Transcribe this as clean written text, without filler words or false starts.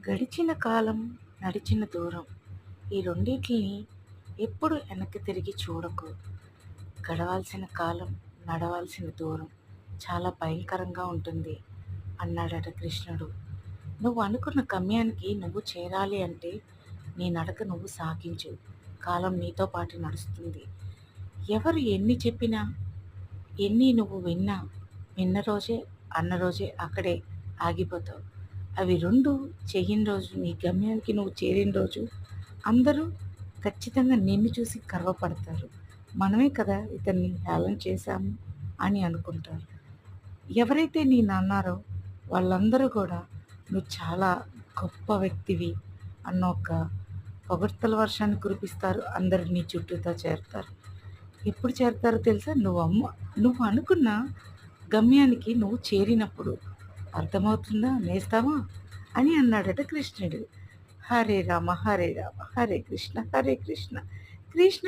గడిచిన కాలం, నడిచిన దూరం ఈ రెండిటిని ఎప్పుడు వెనక్కి తిరిగి చూడకు. గడవాల్సిన కాలం, నడవాల్సిన దూరం చాలా భయంకరంగా ఉంటుంది అన్నాడట కృష్ణుడు. నువ్వు అనుకున్న గమ్యానికి నువ్వు చేరాలి అంటే నీ నడక నువ్వు సాగించు. కాలం నీతో పాటు నడుస్తుంది. ఎవరు ఎన్ని చెప్పినా, ఎన్ని నువ్వు విన్నా, విన్న రోజే, అన్న రోజే అక్కడే ఆగిపోతావు. అవి రెండు చెయ్యని రోజు, నీ గమ్యానికి నువ్వు చేరిన రోజు అందరూ ఖచ్చితంగా నిన్ను చూసి గర్వపడతారు. మనమే కదా ఇతన్ని హేళన చేశాము అని అనుకుంటారు. ఎవరైతే నేను అన్నారో వాళ్ళందరూ కూడా నువ్వు చాలా గొప్ప వ్యక్తివి అన్న ఒక పొగడ్తల వర్షాన్ని కురిపిస్తారు. అందరు నీ చుట్టూతో చేరుతారు. ఎప్పుడు చేరతారో తెలుసా? నువ్వు అనుకున్న గమ్యానికి నువ్వు చేరినప్పుడు. అర్థమవుతుందా నేస్తామా అని అన్నాడట కృష్ణుడు. హరే రామ హరే రామ హరే కృష్ణ కృష్ణ